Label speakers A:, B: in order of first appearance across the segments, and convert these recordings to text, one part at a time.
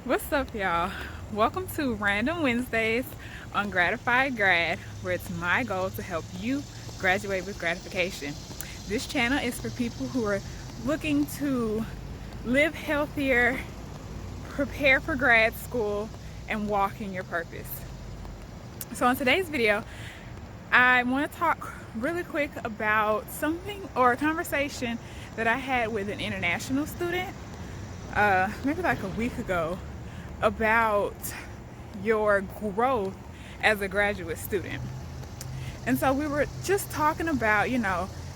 A: What's up, y'all? Welcome to Random Wednesdays on Gratified Grad, where it's my goal to help you graduate with gratification. This channel is for people who are looking to live healthier, prepare for grad school, and walk in your purpose. So in today's video, I want to talk really quick about something or a conversation that I had with an international student maybe like a week ago about your growth as a graduate student. And so we were just talking about,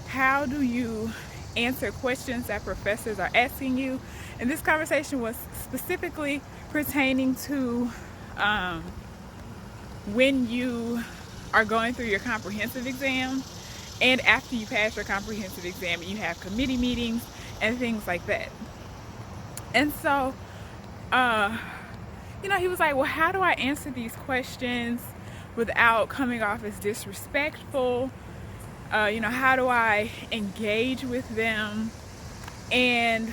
A: how do you answer questions that professors are asking you? And this conversation was specifically pertaining to when you are going through your comprehensive exam and after you pass your comprehensive exam and you have committee meetings and things like that. And so, he was like, well, how do I answer these questions without coming off as disrespectful? How do I engage with them? And,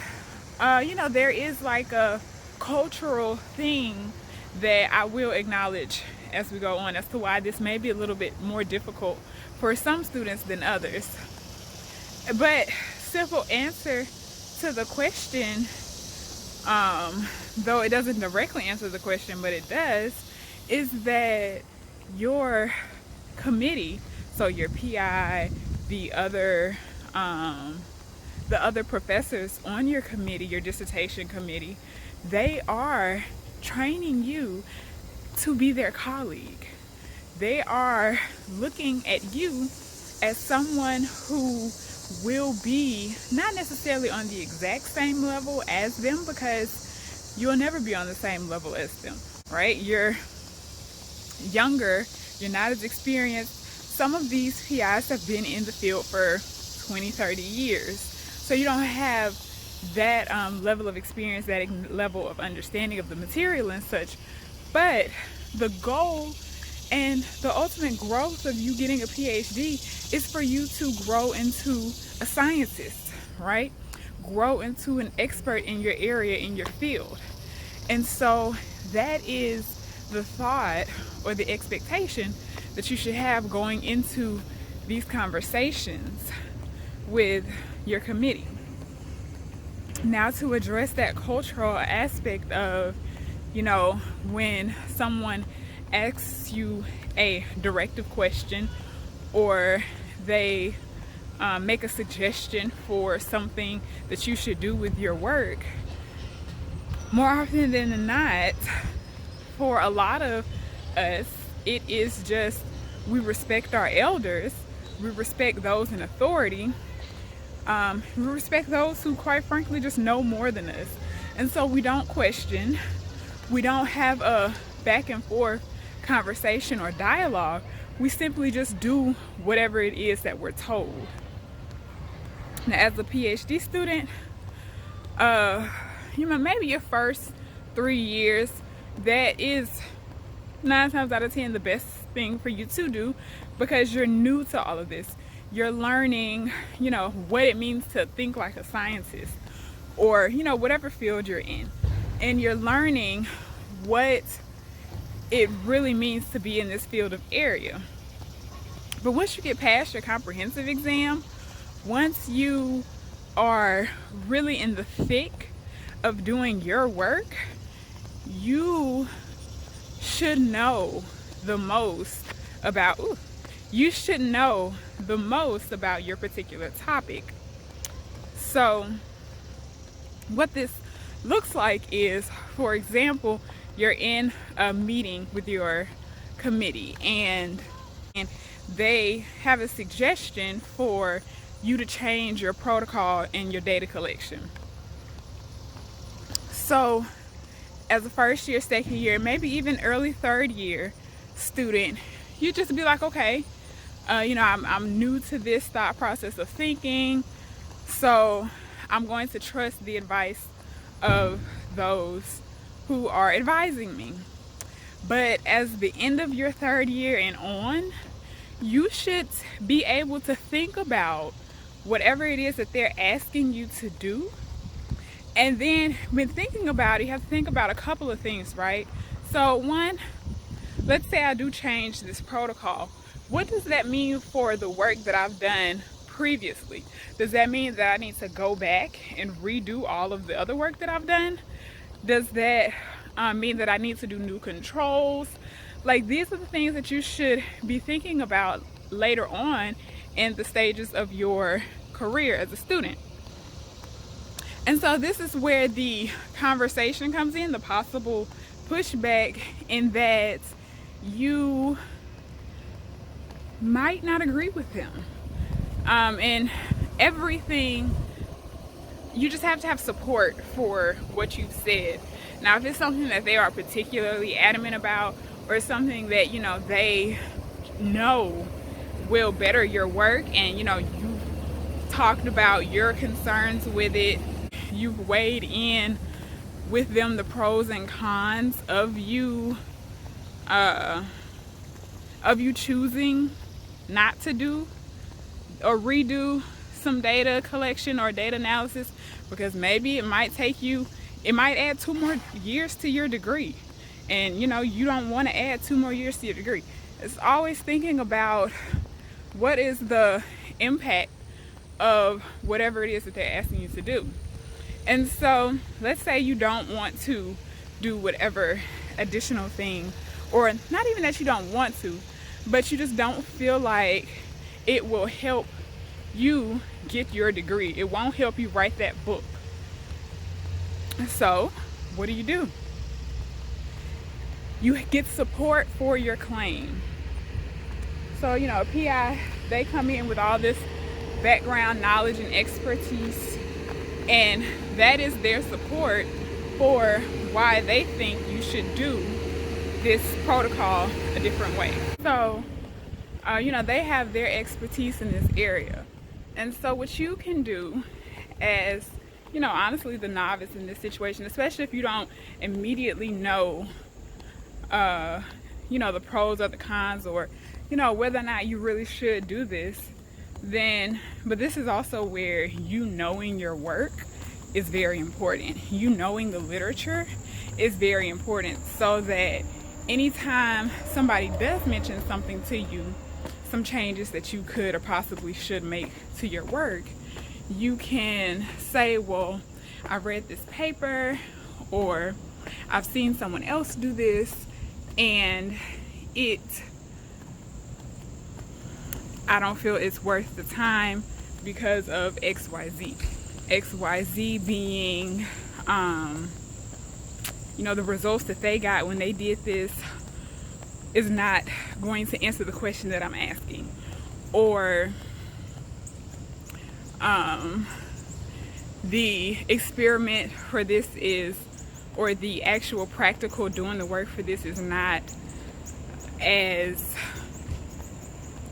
A: there is like a cultural thing that I will acknowledge as we go on as to why this may be a little bit more difficult for some students than others. But simple answer to the question, though it doesn't directly answer the question, but it does, is that your committee, so your PI, the other professors on your committee, your dissertation committee, they are training you to be their colleague. They are looking at you as someone who will be not necessarily on the exact same level as them, because you'll never be on the same level as them, right? You're younger, you're not as experienced. Some of these PIs have been in the field for 20, 30 years. So you don't have that level of experience, that level of understanding of the material and such. But the goal and the ultimate growth of you getting a PhD is for you to grow into a scientist, right? Grow into an expert in your area, in your field. And so that is the thought or the expectation that you should have going into these conversations with your committee. Now, to address that cultural aspect of, when someone asks you a directive question or they make a suggestion for something that you should do with your work, more often than not, for a lot of us, it is just we respect our elders, we respect those in authority, we respect those who quite frankly just know more than us. And so we don't question, we don't have a back and forth conversation or dialogue. We simply just do whatever it is that we're told. Now, as a PhD student, maybe your first 3 years, that is 9 times out of 10 the best thing for you to do, because you're new to all of this. You're learning, what it means to think like a scientist, or, whatever field you're in. And you're learning what it really means to be in this field of area. But once you get past your comprehensive exam, once you are really in the thick of doing your work, you should know the most about your particular topic. So what this looks like is, for example, you're in a meeting with your committee and they have a suggestion for you to change your protocol and your data collection. So as a first year, second year, maybe even early third year student, you just be like, okay, I'm new to this thought process of thinking, so I'm going to trust the advice of those who are advising me. But as the end of your third year and on, you should be able to think about whatever it is that they're asking you to do And then when thinking about it, you have to think about a couple of things, right? So one, let's say I do change this protocol. What does that mean for the work that I've done previously? Does that mean that I need to go back and redo all of the other work that I've done? Does that mean that I need to do new controls? Like, these are the things that you should be thinking about later on in the stages of your career as a student. And so this is where the conversation comes in, the possible pushback, in that you might not agree with them. And everything, you just have to have support for what you've said. Now, if it's something that they are particularly adamant about, or something that, you know, they know will better your work, and, you know, you've talked about your concerns with it, you've weighed in with them the pros and cons of you choosing not to do or redo some data collection or data analysis, because maybe it might add 2 more years to your degree, and, you know, you don't want to add 2 more years to your degree. It's always thinking about what is the impact of whatever it is that they're asking you to do. And so let's say you don't want to do whatever additional thing, or not even that you don't want to, but you just don't feel like it will help you get your degree. It won't help you write that book. So what do? You get support for your claim. So, you know, a PI, they come in with all this background knowledge and expertise, and that is their support for why they think you should do this protocol a different way. So, you know, they have their expertise in this area. And so what you can do as, you know, honestly, the novice in this situation, especially if you don't immediately know, you know, the pros or the cons, or, you know, whether or not you really should do this, then, but this is also where you knowing your work is very important. You knowing the literature is very important, so that anytime somebody does mention something to you, some changes that you could or possibly should make to your work, you can say, well, I read this paper, or I've seen someone else do this, and I don't feel it's worth the time because of XYZ. XYZ being, you know, the results that they got when they did this is not going to answer the question that I'm asking. Or the experiment for this is, or the actual practical doing the work for this is not as,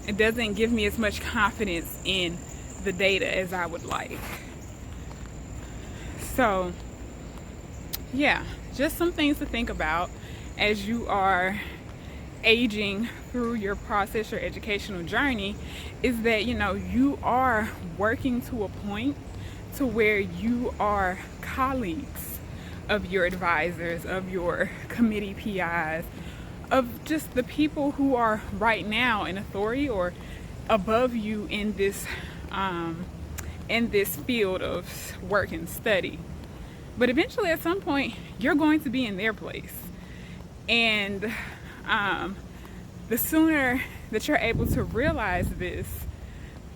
A: it doesn't give me as much confidence in the data as I would like. So yeah, just some things to think about as you are aging through your process, your educational journey, is that, you know, you are working to a point to where you are colleagues of your advisors, of your committee PIs, of just the people who are right now in authority or above you in this field of work and study. But eventually, at some point, you're going to be in their place, and the sooner that you're able to realize this,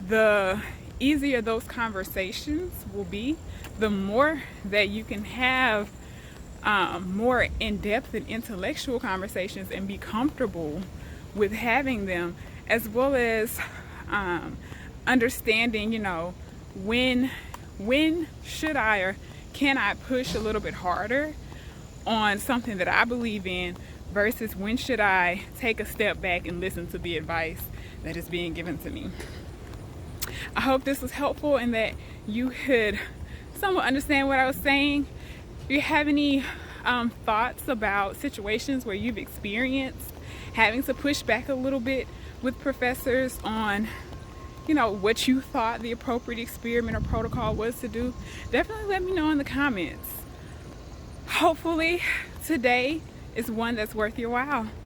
A: the easier those conversations will be, the more that you can have more in-depth and intellectual conversations and be comfortable with having them, as well as understanding, you know, when should I or can I push a little bit harder on something that I believe in, versus when should I take a step back and listen to the advice that is being given to me. I hope this was helpful and that you could somewhat understand what I was saying. If you have any thoughts about situations where you've experienced having to push back a little bit with professors on, what you thought the appropriate experiment or protocol was to do, definitely let me know in the comments. Hopefully today is one that's worth your while.